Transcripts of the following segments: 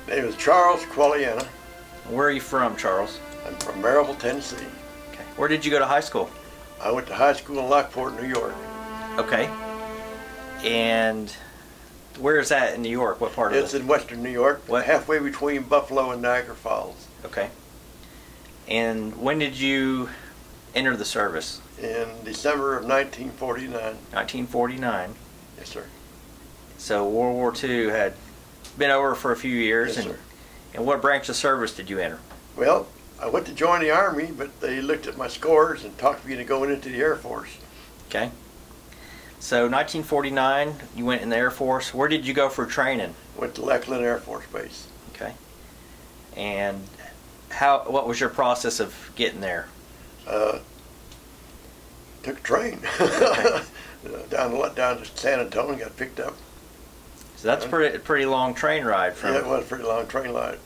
Name is Charles Quagliana. Where are you from, Charles? I'm from Maryville, Tennessee. Okay. Where did you go to high school? I went to high school in Lockport, New York. Okay. And where is that in New York? What part of it? It's in western New York, halfway between Buffalo and Niagara Falls. Okay. And when did you enter the service? In December of 1949. 1949. Yes, sir. So World War II had been over for a few years. Yes, sir. And what branch of service did you enter? Well, I went to join the Army, but they looked at my scores and talked me into going into the Air Force. Okay. So 1949, you went in the Air Force. Where did you go for training? Went to Lackland Air Force Base. Okay. And what was your process of getting there? Took a train Okay. down to San Antonio and got picked up. So that's a pretty long train ride from. Yeah, it was a pretty long train ride.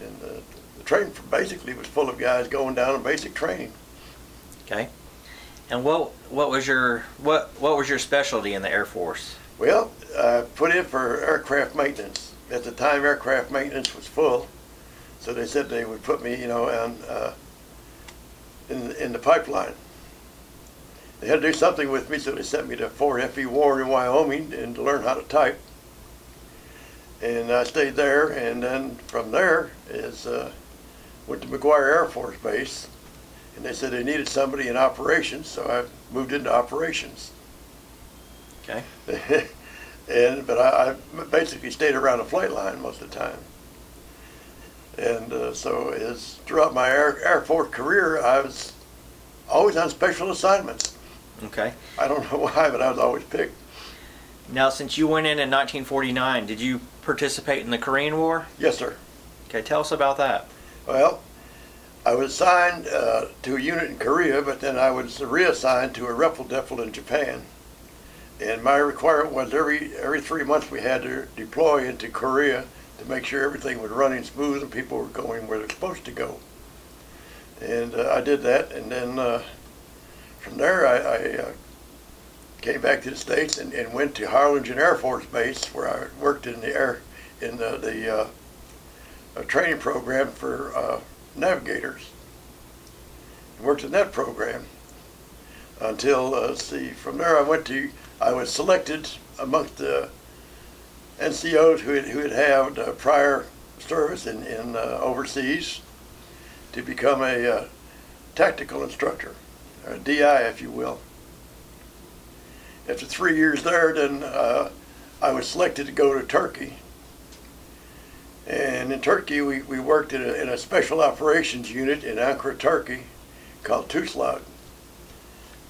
And the train basically was full of guys going down on basic training. Okay. And what was your specialty in the Air Force? Well, I put in for aircraft maintenance. At the time, aircraft maintenance was full, so they said they would put me, on in the pipeline. They had to do something with me, so they sent me to Fort F.E. Warren in Wyoming and to learn how to type. And I stayed there, and then from there went to McGuire Air Force Base, and they said they needed somebody in operations, so I moved into operations. Okay. But I basically stayed around the flight line most of the time. And so throughout my Air Force career, I was always on special assignments. Okay. I don't know why, but I was always picked. Now, since you went in 1949, did you participate in the Korean War? Yes, sir. Okay, tell us about that. Well, I was assigned to a unit in Korea, but then I was reassigned to a Rifle in Japan. And my requirement was every 3 months we had to deploy into Korea to make sure everything was running smooth and people were going where they're supposed to go. And I did that, and then from there I came back to the States and went to Harlingen Air Force Base, where I worked in the training program for navigators. Worked in that program until from there I was selected amongst the NCOs who had had prior service in overseas to become a tactical instructor, a DI, if you will. After 3 years there, then I was selected to go to Turkey. And in Turkey, we worked in a special operations unit in Ankara, Turkey, called Tuzla.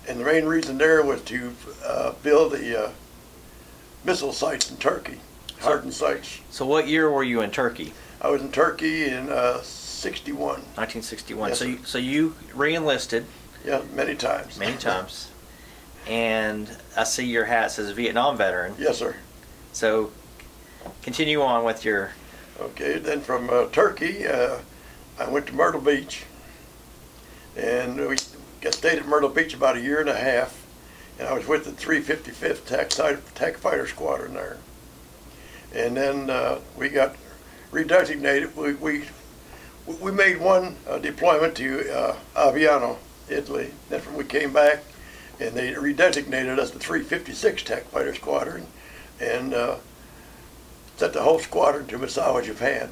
And the main reason there was to build the missile sites in Turkey, hardened sites. So what year were you in Turkey? I was in Turkey in 61. 1961. Yes, so you re-enlisted. Yeah, many times. Many times. And I see your hat says Vietnam veteran. Yes, sir. So continue on with your... Okay, then from Turkey, I went to Myrtle Beach. And we stayed at Myrtle Beach about 1.5 years, and I was with the 355th TAC Fighter Squadron there. And then we got redesignated. We made one deployment to Aviano, Italy. Then we came back, and they redesignated us the 356th TAC Fighter Squadron, and sent the whole squadron to Misawa, Japan.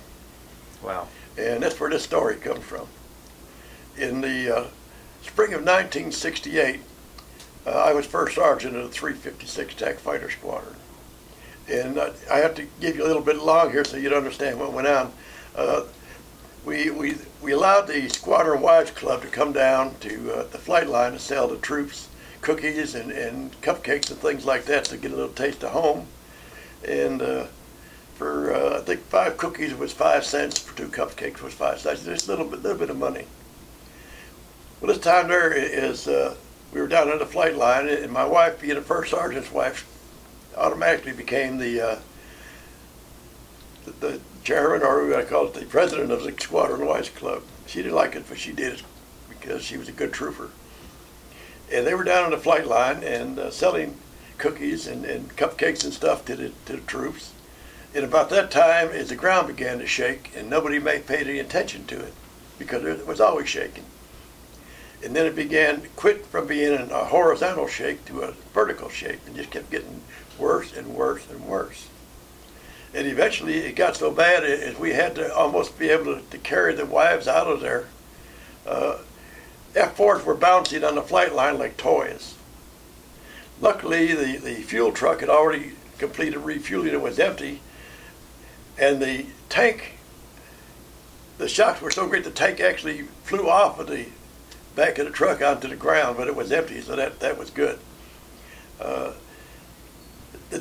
Wow. And that's where this story comes from. In the spring of 1968, I was first sergeant of the 356th TAC Fighter Squadron. And I have to give you a little bit long here so you'd understand what went on. We allowed the Squadron Wives Club to come down to the flight line to sell the troops cookies and cupcakes and things like that to get a little taste of home. And for I think 5 cookies was 5 cents, for 2 cupcakes was 5 cents. Just a little bit of money. Well, this time there is we were down on the flight line, and my wife, being a first sergeant's wife, automatically became the chairman, or I call it the president of the Squadron Wives Club. She didn't like it, but she did it because she was a good trooper. And they were down on the flight line and selling cookies and cupcakes and stuff to the troops. And about that time, as the ground began to shake, and nobody paid any attention to it because it was always shaking. And then it began to quit from being a horizontal shake to a vertical shake, and just kept getting worse and worse and worse. And eventually it got so bad as we had to almost be able to carry the wives out of there. F4s were bouncing on the flight line like toys. Luckily, the fuel truck had already completed refueling. It was empty. And the tank, the shocks were so great the tank actually flew off of the back of the truck onto the ground, but it was empty, so that was good. The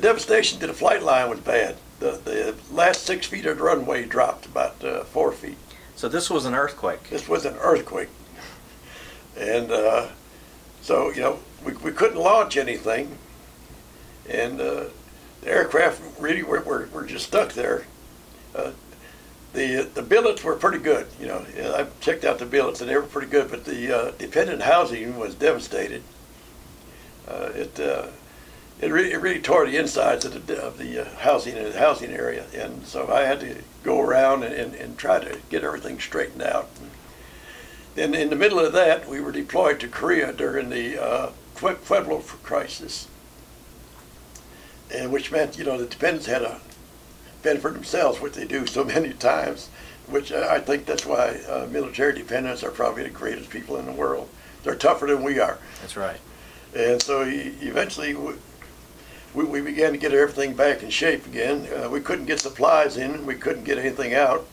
devastation to the flight line was bad. The last 6 feet of the runway dropped about 4 feet. So this was an earthquake? This was an earthquake. And so, you know, we couldn't launch anything. And the aircraft really were just stuck there. The billets were pretty good. You know, I checked out the billets and they were pretty good, but the dependent housing was devastated. It really tore the insides of the housing area, and so I had to go around and try to get everything straightened out. Then in the middle of that, we were deployed to Korea during the Pueblo crisis, and which meant, you know, the dependents had to fend for themselves, which they do so many times, which I think that's why military dependents are probably the greatest people in the world. They're tougher than we are. That's right. And so eventually we began to get everything back in shape again. We couldn't get supplies in, we couldn't get anything out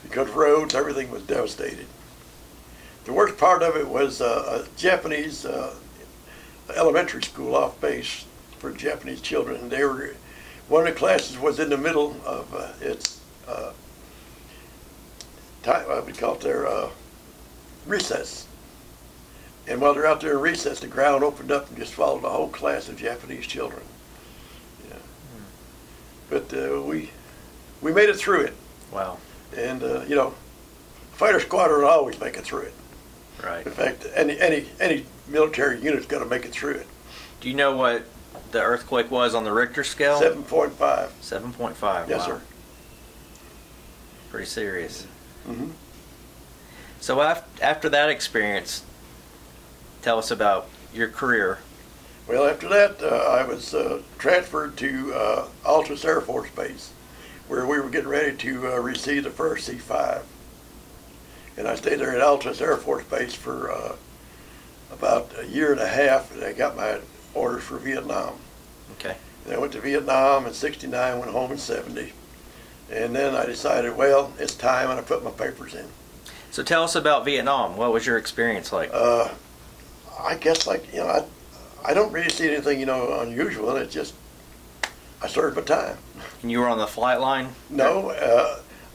because roads, everything was devastated. The worst part of it was a Japanese elementary school off base for Japanese children. And they were, one of the classes was in the middle of its time, we call it their recess. And while they're out there in recess, the ground opened up and just swallowed a whole class of Japanese children. Yeah. But we made it through it. Wow. And you know, fighter squadron will always make it through it. Right. In fact, any military unit's got to make it through it. Do you know what the earthquake was on the Richter scale? 7.5. 7.5. Yes, wow. sir. Pretty serious. Mm-hmm. So after that experience, tell us about your career. Well, after that, I was transferred to Altus Air Force Base, where we were getting ready to receive the first C-5. And I stayed there at Altus Air Force Base for about a year and a half, and I got my orders for Vietnam. Okay. And I went to Vietnam in '69, went home in '70. And then I decided, well, it's time, and I put my papers in. So tell us about Vietnam. What was your experience like? I guess, like, you know, I don't really see anything, you know, unusual. It's just, I served my time. And you were on the flight line? No,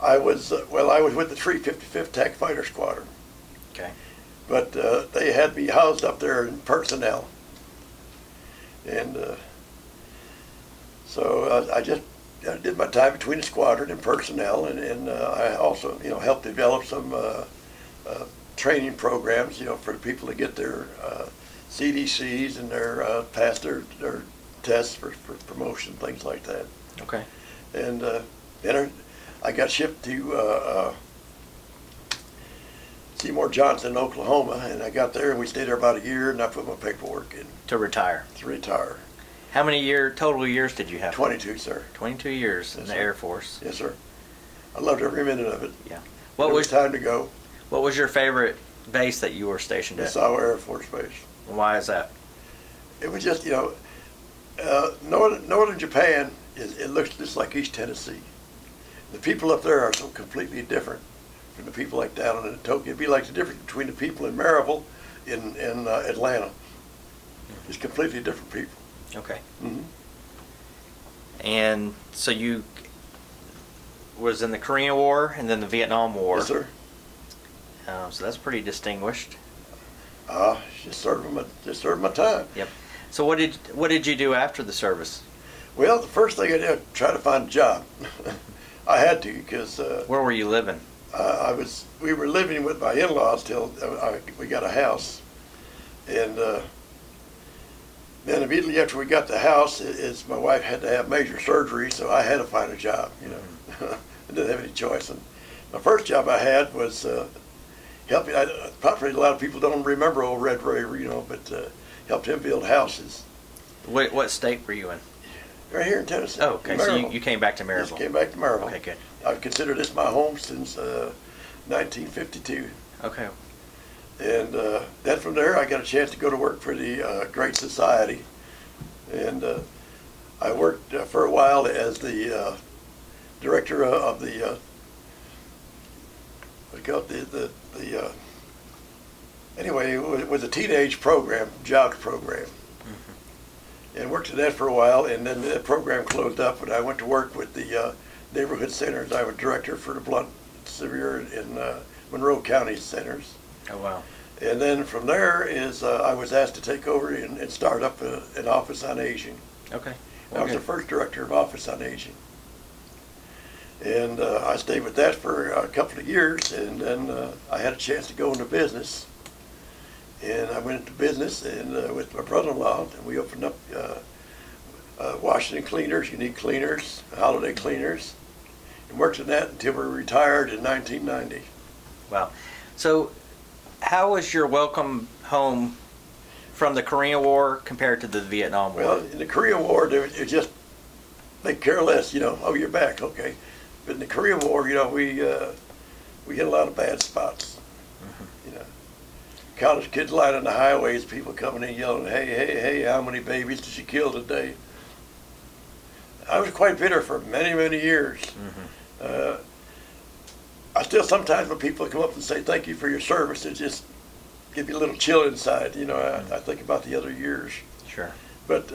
I was with the 355th TAC Fighter Squadron. Okay. But they had me housed up there in personnel. And so I just did my time between the squadron and personnel, and I also, you know, helped develop some training programs, you know, for people to get their CDCs and their pass their tests for promotion, things like that. Okay. And then I got shipped to Seymour Johnson, Oklahoma, and I got there and we stayed there about a year, and I put my paperwork in. To retire? To retire. How many total years did you have? 22, sir. 22 years in the Air Force. Yes, sir. I loved every minute of it. Yeah. What was time to go? What was your favorite base that you were stationed at? Nassau Air Force Base. And why is that? It was just, you know, northern Japan, it looks just like East Tennessee. The people up there are so completely different from the people like down in Tokyo. It'd be like the difference between the people in Maryville in Atlanta. It's completely different people. Okay. Mm-hmm. And so you was in the Korean War and then the Vietnam War. Yes, sir. So that's pretty distinguished. Just served my time. Yep. So what did you do after the service? Well, the first thing I did, try to find a job. I had to, because where were you living? We were living with my in-laws till we got a house, and then immediately after we got the house, my wife had to have major surgery, so I had to find a job. I didn't have any choice. And my first job I had was helping. Probably a lot of people don't remember old Red Ray, but helped him build houses. What state were you in? Right here in Tennessee. Oh, okay. So you came back to Maryville. Just came back to Maryville. Okay, good. I've considered this my home since 1952. Okay. And then from there, I got a chance to go to work for the Great Society, and I worked for a while as the director of the anyway, it was a teenage program, jobs program, and worked at that for a while, and then that program closed up, and I went to work with the neighborhood centers. I was director for the Blount, Sevier, and Monroe County centers. Oh, wow. And then from there I was asked to take over and start up an Office on Aging. Okay. I was the first director of Office on Aging. And I stayed with that for a couple of years, and then I had a chance to go into business. And I went into business and with my brother-in-law, and we opened up Washington Cleaners, Unique Cleaners, Holiday Cleaners, and worked in that until we retired in 1990. Wow. So how was your welcome home from the Korean War compared to the Vietnam War? Well, in the Korean War, it just, they care less, oh, you're back, okay. But in the Korean War, we hit a lot of bad spots, College kids lining the highways, people coming in yelling, hey, hey, hey, how many babies did you kill today? I was quite bitter for many, many years. I still sometimes when people come up and say thank you for your service, it just gives you a little chill inside. I think about the other years. Sure. But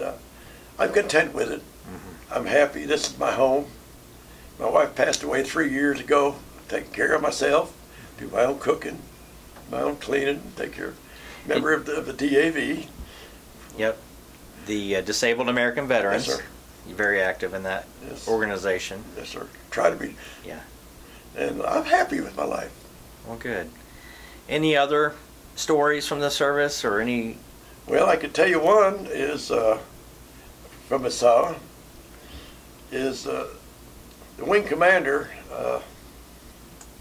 I'm content with it. I'm happy. This is my home. My wife passed away 3 years ago. Taking care of myself, do my own cooking, my own cleaning, take care of member of the DAV. Yep. The Disabled American Veterans. Yes, sir. You're very active in that organization. Yes, sir. Try to be. Yeah. And I'm happy with my life. Well, good. Any other stories from the service or any? Well, I could tell you one is from Misawa, is the wing commander,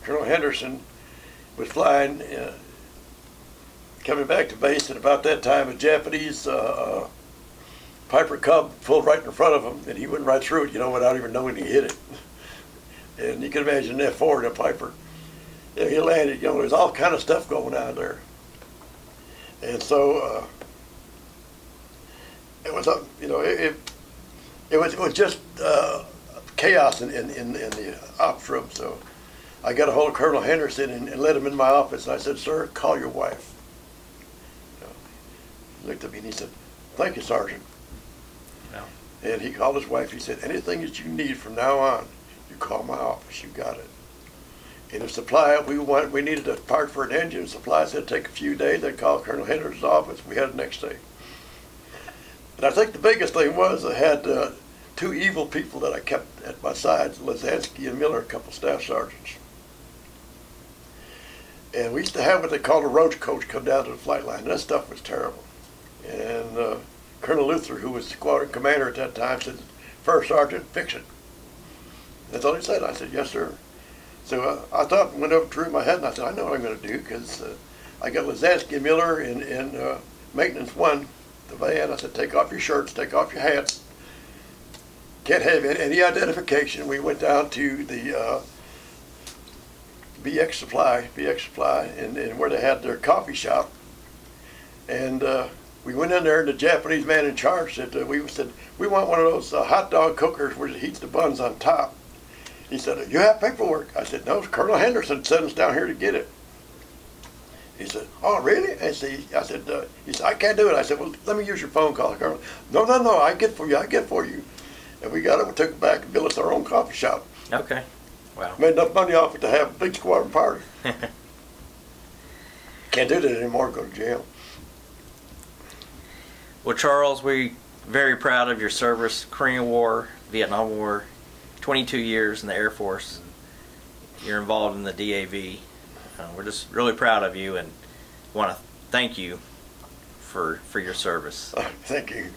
Colonel Henderson, was flying, coming back to base, and about that time a Japanese Piper Cub pulled right in front of him, and he went right through it, without even knowing he hit it. And you can imagine that F-4 and a Piper. He landed, there's all kind of stuff going on there. And so it was, it was just chaos in the ops room. So I got a hold of Colonel Henderson and let him in my office. And I said, sir, call your wife. He looked at me and he said, thank you, Sergeant. No. And he called his wife. He said, anything that you need from now on, you call my office, you got it. And if supply, we needed a part for an engine, supply said take a few days, they'd call Colonel Henderson's office, we had it next day. And I think the biggest thing was I had two evil people that I kept at my sides, Lazansky and Miller, a couple staff sergeants. And we used to have what they called a roach coach come down to the flight line, and that stuff was terrible. And Colonel Luther, who was the squadron commander at that time, said, First Sergeant, fix it. That's all he said. I said, yes, sir. So I thought, went over through my head, and I said, I know what I'm going to do, because I got Lazansky and Miller in Maintenance 1, the van. I said, take off your shirts, take off your hats. Can't have any identification. We went down to the BX Supply, and where they had their coffee shop. And we went in there, and the Japanese man in charge said, we want one of those hot dog cookers where it heats the buns on top. He said, you have paperwork? I said, no, Colonel Henderson sent us down here to get it. He said, oh, really? I said, he said, I can't do it. I said, well, let me use your phone call, Colonel. No, I get for you. And we got it, we took it back and built us our own coffee shop. Okay. Wow. Made enough money off it to have a big squadron party. Can't do that anymore, go to jail. Well, Charles, we're very proud of your service, Korean War, Vietnam War, 22 years in the Air Force. You're involved in the DAV. We're just really proud of you and want to thank you for your service. Thank you.